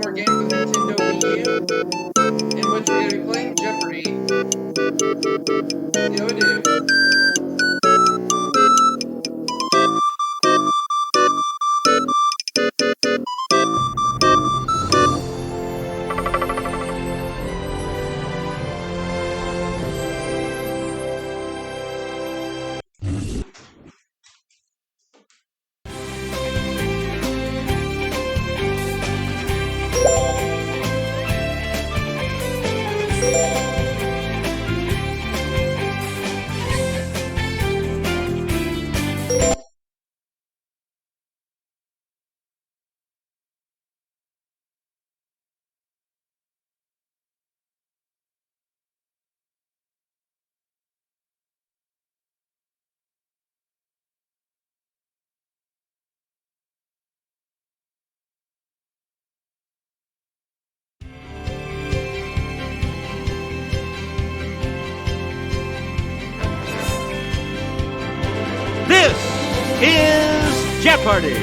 more games with Nintendo Wii U, in which we're going to be playing Jeopardy. Yo, dude. This is Jeopardy!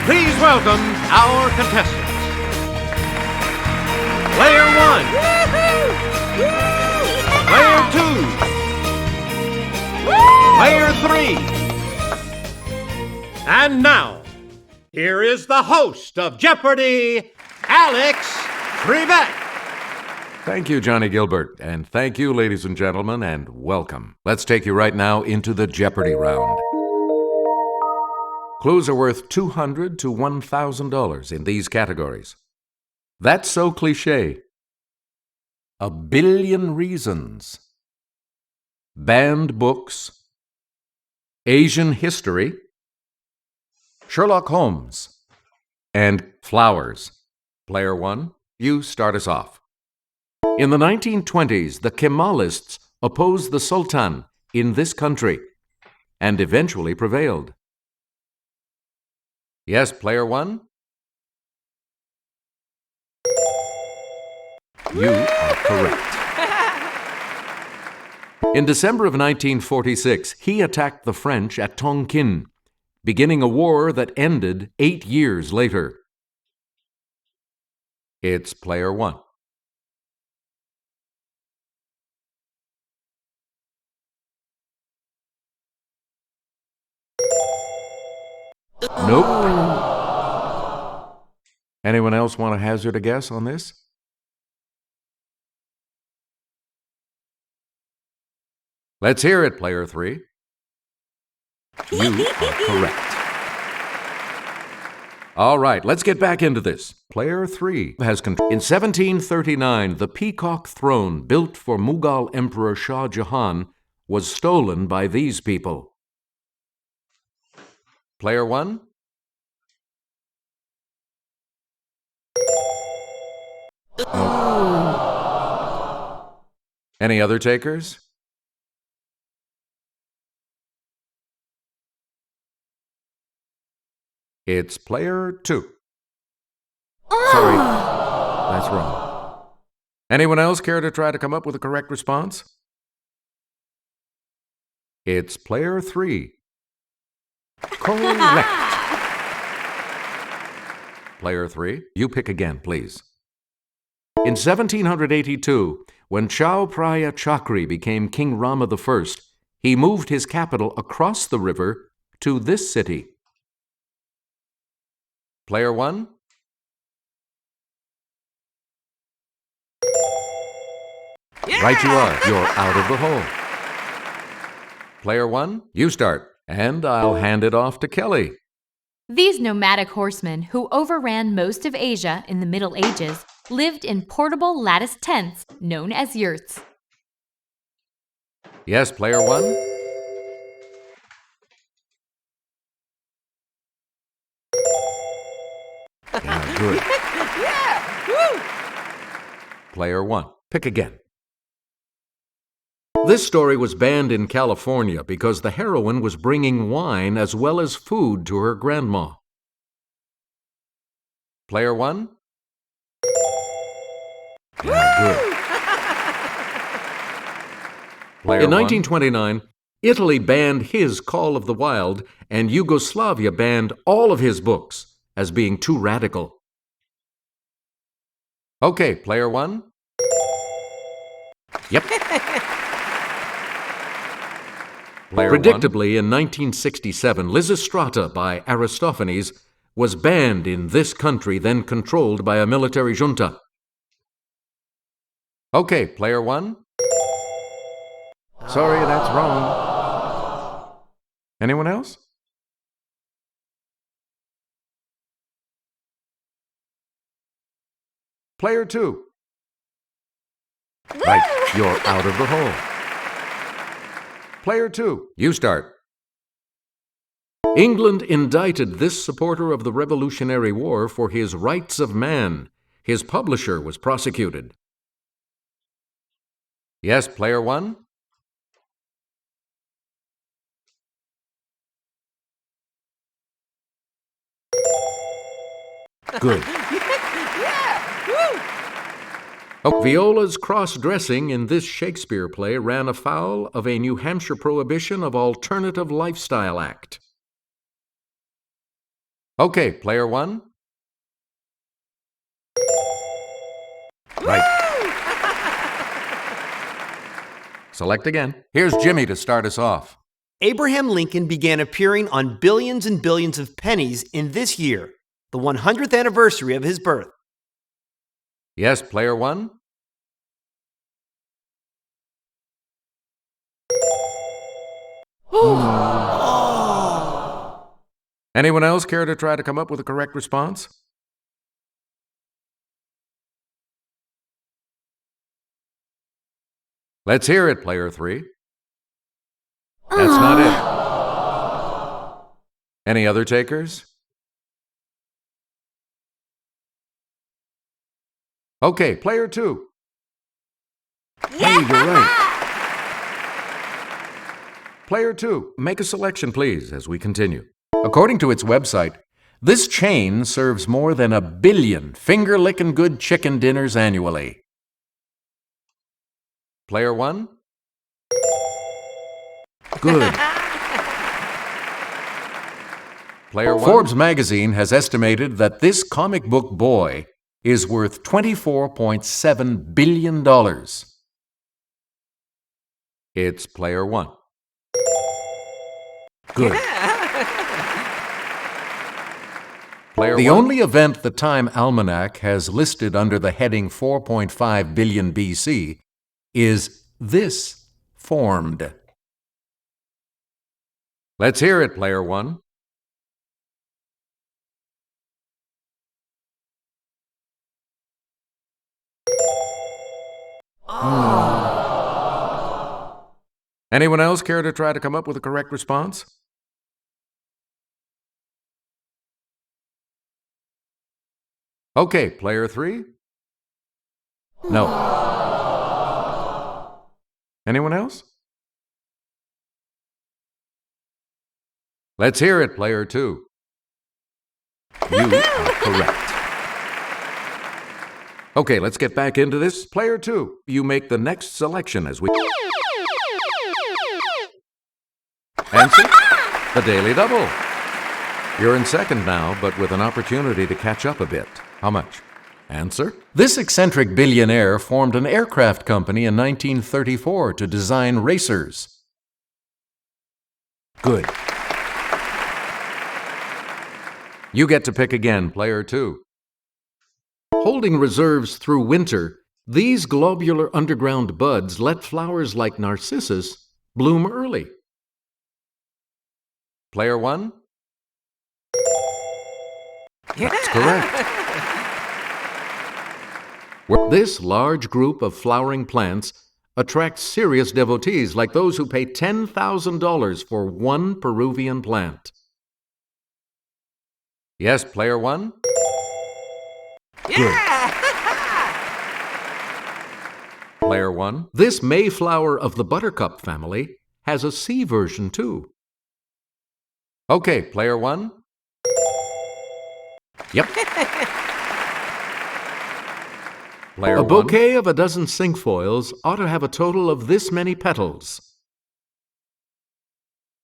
Please welcome our contestants. Player 1. Player 2. Player 3. And now, here is the host of Jeopardy, Alex Trebek. Thank you, Johnny Gilbert, and thank you, ladies and gentlemen, and welcome. Let's take you right now into the Jeopardy round. Clues are worth $200 to $1,000 in these categories. That's so cliché. A billion reasons. Banned books. Asian history. Sherlock Holmes, and flowers. Player 1, you start us off. In the 1920s, the Kemalists opposed the Sultan in this country and eventually prevailed. Yes, Player 1? You are correct. In December of 1946, he attacked the French at Tonkin, beginning a war that ended 8 years later. It's Player 1. Nope. Anyone else want to hazard a guess on this? Let's hear it, Player 3. You are correct. All right, let's get back into this. Player 3 has control. In 1739, the peacock throne built for Mughal Emperor Shah Jahan was stolen by these people. Player 1? Oh. Any other takers? It's Player 2. Sorry, that's wrong. Anyone else care to try to come up with a correct response? It's Player 3. Correct. Player 3, you pick again, please. In 1782, when Chao Phraya Chakri became King Rama I, he moved his capital across the river to this city. Player 1? Yeah! Right you are. You're out of the hole. Player 1, you start, and I'll hand it off to Kelly. These nomadic horsemen, who overran most of Asia in the Middle Ages, lived in portable lattice tents known as yurts. Yes, Player 1? Yeah, good. Yeah! Woo! Player 1, pick again. This story was banned in California because the heroine was bringing wine as well as food to her grandma. Player 1? Yeah, good. In 1929, Italy banned his Call of the Wild, and Yugoslavia banned all of his books as being too radical. Okay, player one. Yep. Predictably, in 1967, Lysistrata by Aristophanes was banned in this country, then controlled by a military junta. Okay, player one. Sorry, that's wrong. Anyone else? Player two. Right, you're out of the hole. Player two, you start. England indicted this supporter of the Revolutionary War for his rights of man. His publisher was prosecuted. Yes, player one. Good. Oh, Viola's cross-dressing in this Shakespeare play ran afoul of a New Hampshire prohibition of Alternative Lifestyle Act. Okay, player one. Right. Select again. Here's Jimmy to start us off. Abraham Lincoln began appearing on billions and billions of pennies in this year, the 100th anniversary of his birth. Yes, player one. Anyone else care to try to come up with a correct response? Let's hear it, player three. That's not it. Any other takers? Okay, player two. Hey, you're right. Player two, make a selection, please, as we continue. According to its website, this chain serves more than 1 billion finger-licking good chicken dinners annually. Player one? Good. Player one? Forbes magazine has estimated that this comic book boy is worth $24.7 billion. It's player one. Good. The only event the Time Almanac has listed under the heading 4.5 billion BC is this formed. Let's hear it, player one. Anyone else care to try to come up with a correct response? Okay, player three. No. Anyone else? Let's hear it, player two. You are correct. Okay, let's get back into this. Player two, you make the next selection as we... Answer? The Daily Double. You're in second now, but with an opportunity to catch up a bit. How much? Answer? This eccentric billionaire formed an aircraft company in 1934 to design racers. Good. You get to pick again, player two. Holding reserves through winter, these globular underground buds let flowers like narcissus bloom early. Player one? That's correct. This large group of flowering plants attracts serious devotees like those who pay $10,000 for one Peruvian plant. Yes, player one? Good. Player one, this Mayflower of the buttercup family has a C version too. Okay, player one? Yep. Player A one. bouquet of a dozen cinquefoils ought to have a total of this many petals.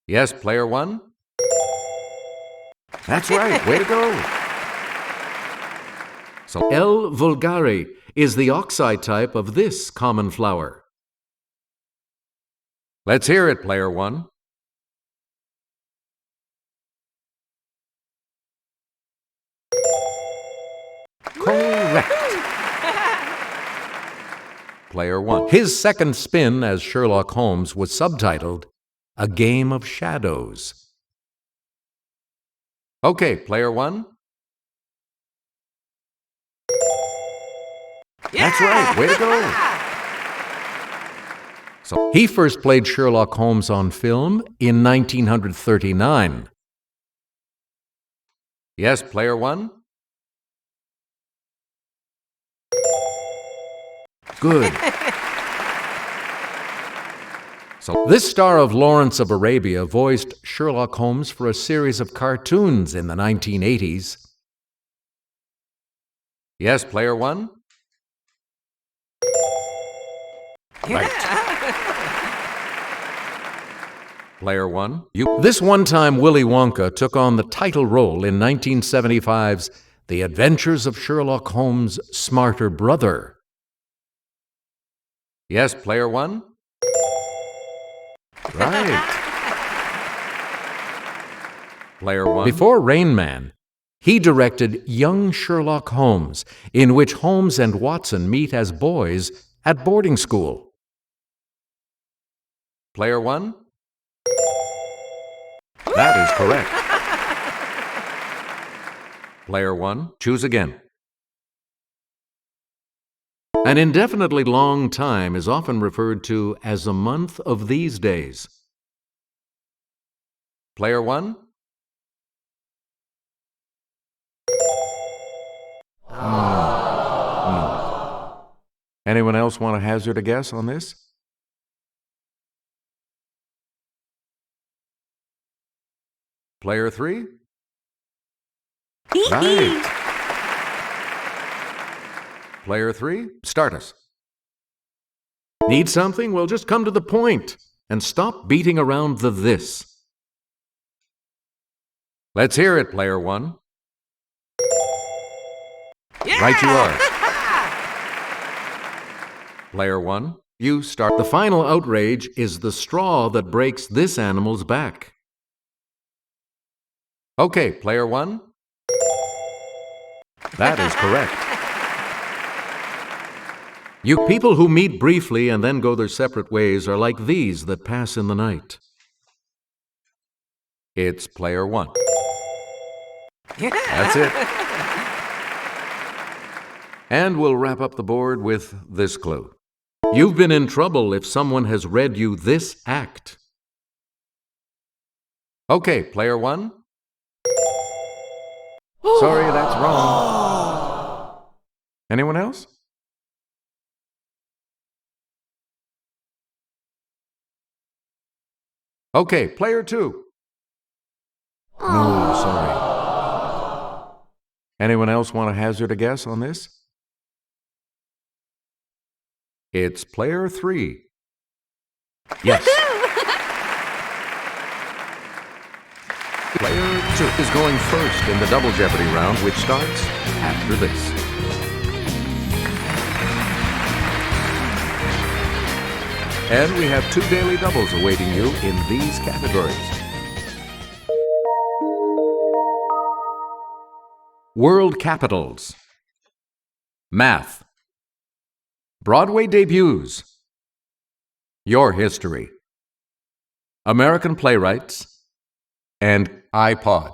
Yes, player one. That's right. Way to go. So, L. vulgare is the oxide type of this common flower. let's hear it, player one. Correct. Player one. His second spin as Sherlock Holmes was subtitled A Game of Shadows. Okay, player one. That's right. Way to go. So, He first played Sherlock Holmes on film in 1939. yes, player one. Good. So, This star of Lawrence of Arabia voiced Sherlock Holmes for a series of cartoons in the 1980s. yes, player one. Right. Player one. This one-time Willy Wonka took on the title role in 1975's The Adventures of Sherlock Holmes' Smarter Brother. Yes, player one. Right. Player one. Before Rain Man, he directed Young Sherlock Holmes, in which Holmes and Watson meet as boys at boarding school. Player one. That is correct. Player one. Choose again. An indefinitely long time is often referred to as a month of these days. Player one. Anyone else want to hazard a guess on this? Player three. Right. Player three. Start us. Need something? Well, just come to the point and stop beating around the this. Let's hear it, player one. Right you are. Player one. You start. The final outrage is the straw that breaks this animal's back. Okay, player one. That is correct. You people who meet briefly and then go their separate ways are like these that pass in the night. It's player one. That's it. And we'll wrap up the board with this clue. You've been in trouble if someone has read you this act. Okay, player one. Sorry, that's wrong. Anyone else? Okay, player two. No, sorry. Anyone else want to hazard a guess on this? It's player three. Yes. Player two Is going first in the Double Jeopardy round, which starts after this. And we have 2 daily doubles awaiting you in these categories. World capitals. Math. Broadway debuts. Your history. American playwrights. And iPod.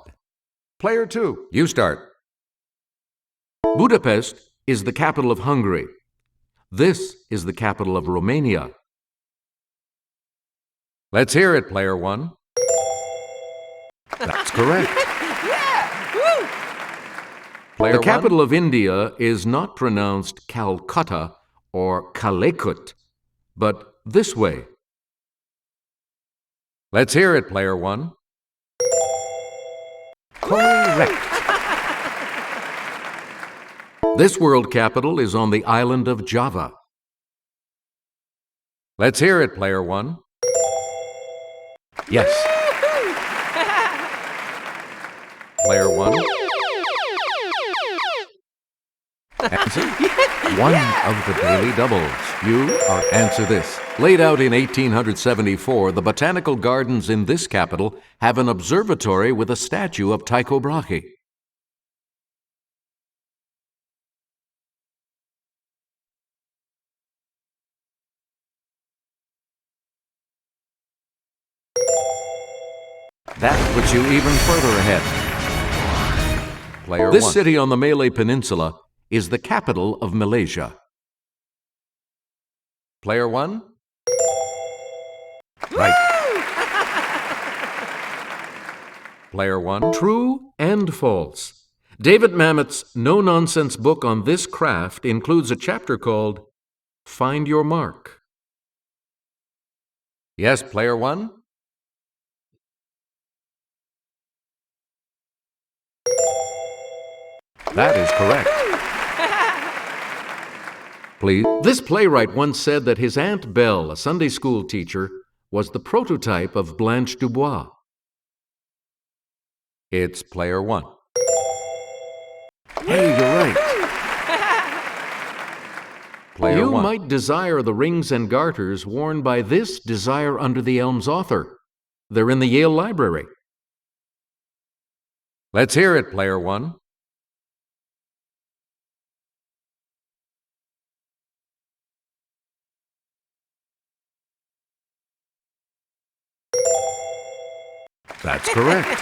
Player two, you start. Budapest is the capital of Hungary. This is the capital of Romania. Let's hear it, player one. That's correct. Player The one. capital of India is not pronounced Calcutta or Calicut, but this way. Let's hear it, player one. Correct. This world capital is on the island of Java. Let's hear it, player one. Yes. Player one. Answer. One of the daily doubles. You are answer this. Laid out in 1874, the botanical gardens in this capital have an observatory with a statue of Tycho Brahe. That puts you even further ahead. Player this city on the Malay Peninsula is the capital of Malaysia. Player one? Right. Player one. True and false. David Mamet's no-nonsense book on this craft includes a chapter called Find Your Mark. Yes, player one? That is correct. Please. This playwright once said that his Aunt Belle, a Sunday school teacher, was the prototype of Blanche Dubois. It's player one. Hey, you're right. Player you one. Might desire the rings and garters worn by this Desire Under the Elms author. They're in the Yale Library. Let's hear it, player one. That's correct.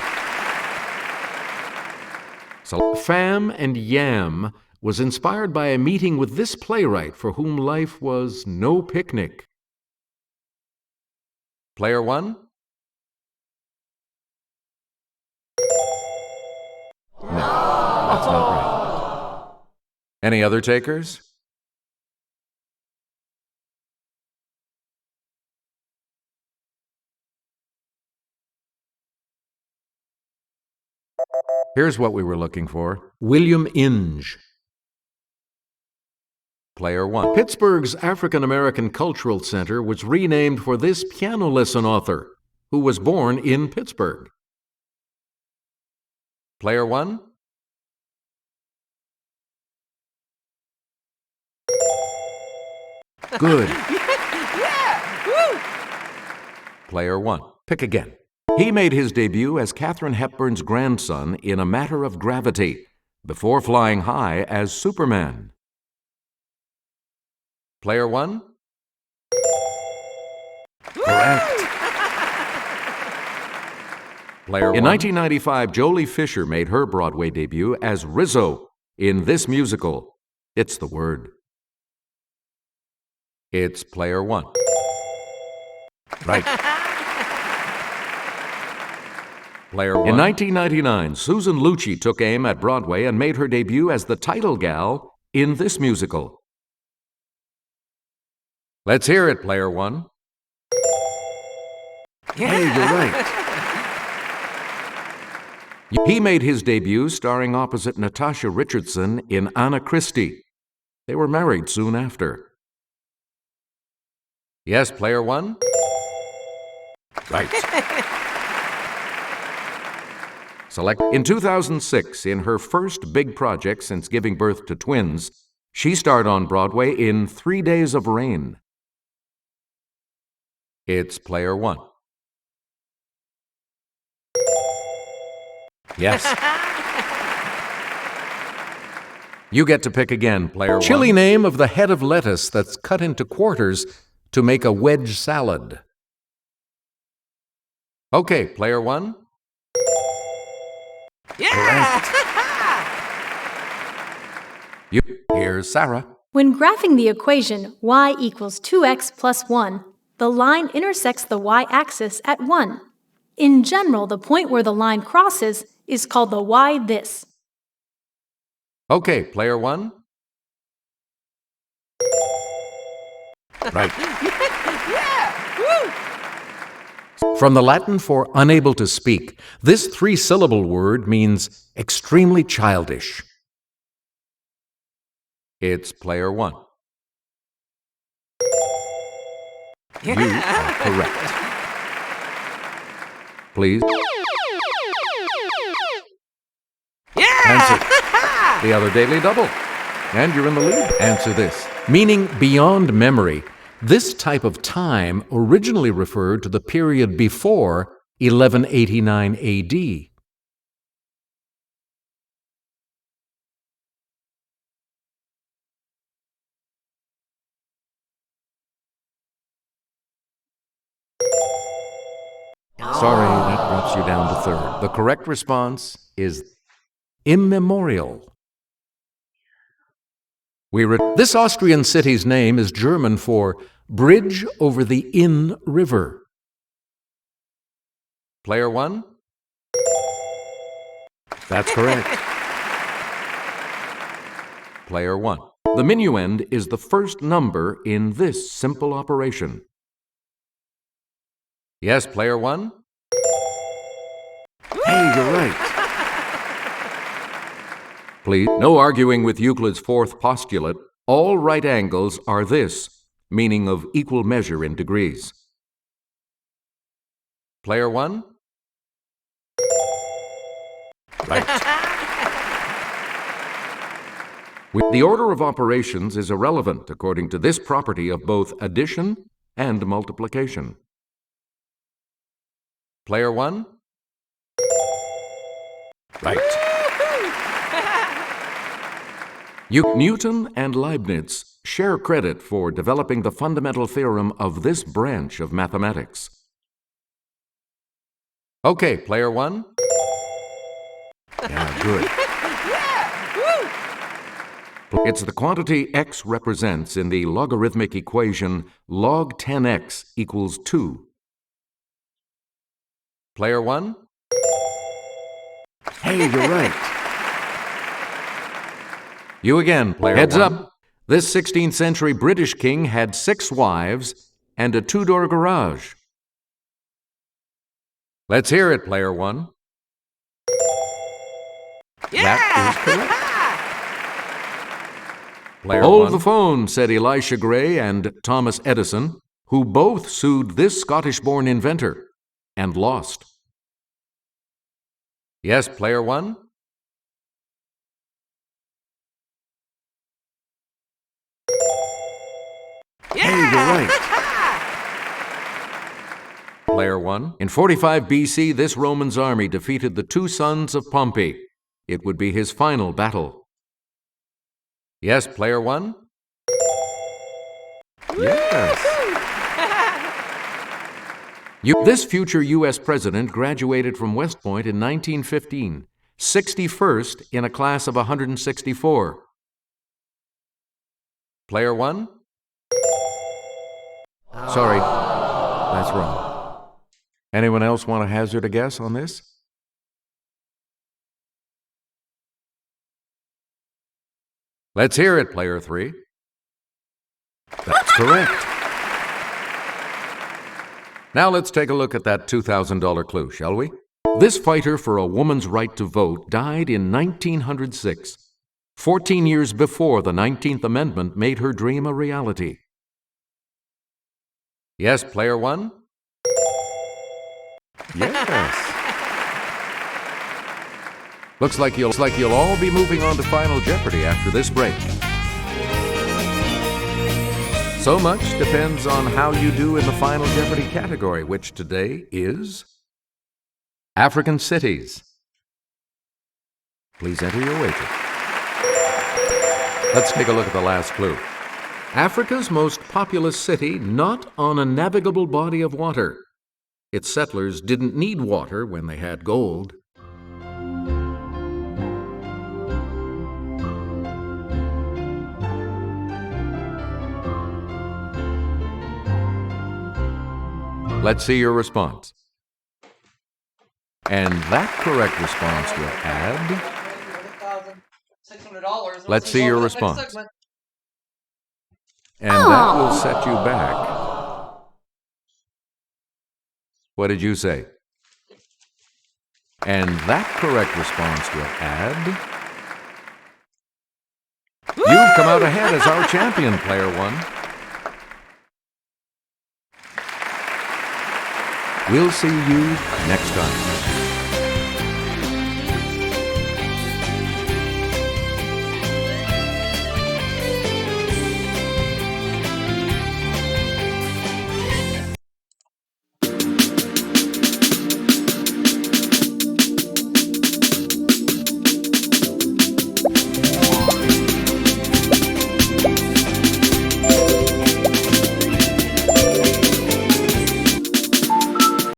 So, Fam and Yam was inspired by a meeting with this playwright for whom life was no picnic. Player one? No, that's not right. Any other takers? Here's what we were looking for. William Inge. Player one. Pittsburgh's African American Cultural Center was renamed for this piano lesson author, who was born in Pittsburgh. Player one. Good. Yeah. Woo. Player one. Pick again. He made his debut as Katharine Hepburn's grandson in A Matter of Gravity, before flying high as Superman. Player one? Correct. Player one. In 1995, Jolie Fisher made her Broadway debut as Rizzo in this musical. It's the Word. It's player one. Right. Player one. In 1999, Susan Lucci took aim at Broadway and made her debut as the title gal in this musical. Let's hear it, player one. Yeah. Hey, you're right. He made his debut starring opposite Natasha Richardson in Anna Christie. They were married soon after. Yes, player one? Right. Select. In 2006, in her first big project since giving birth to twins, she starred on Broadway in 3 Days of Rain. It's player one. Yes. You get to pick again, player one. Chilly name of the head of lettuce that's cut into quarters to make a wedge salad. Okay, player one. Yeah! Here's Sarah. When graphing the equation y equals 2x plus 1, the line intersects the y-axis at 1. In general, the point where the line crosses is called the y-this. Okay, player one. Right. Yeah! Woo! From the Latin for unable to speak, this 3-syllable word means extremely childish. It's player 1. You are correct. Please. Answer. The other daily double. And you're in the lead. Answer this. Meaning beyond memory, this type of time originally referred to the period before 1189 AD. Sorry, that drops you down to third. The correct response is immemorial. This Austrian city's name is German for bridge over the Inn River. Player 1? That's correct. Player 1. The minuend is the first number in this simple operation. Yes, player 1? Hey, you're right. Please, no arguing with Euclid's fourth postulate. All right angles are this, meaning of equal measure in degrees. Player 1? Right. The order of operations is irrelevant according to this property of both addition and multiplication. Player 1? Right. Newton and Leibniz share credit for developing the fundamental theorem of this branch of mathematics. Okay, player 1? Yeah, good. It's the quantity x represents in the logarithmic equation log 10x equals 2. Player 1? Hey, you're right. You again, player 1. Heads up. This 16th century British king had 6 wives and a 2-door garage. Let's hear it, player 1. That is correct. Player Hold 1. The phone, said Elisha Gray and Thomas Edison, who both sued this Scottish-born inventor and lost. Yes, player 1? Hey, you're right. Player 1. In 45 BC, this Roman's army defeated the 2 sons of Pompey. It would be his final battle. Yes, player 1? Yes. This future U.S. president graduated from West Point in 1915, 61st in a class of 164. Player 1? Sorry, that's wrong. Anyone else want to hazard a guess on this? Let's hear it, player 3. That's correct. Now let's take a look at that $2,000 clue, shall we? This fighter for a woman's right to vote died in 1906, 14 years before the 19th Amendment made her dream a reality. Yes, player 1? Yes. Looks like you'll all be moving on to Final Jeopardy after this break. So much depends on how you do in the Final Jeopardy category, which today is African cities. Please enter your wager. Let's take a look at the last clue. Africa's most populous city not on a navigable body of water. Its settlers didn't need water when they had gold. Let's see your response. And that correct response will add... Let's see your response. And that will set you back. What did you say? And that correct response will add... You've come out ahead as our champion, Player One. We'll see you next time.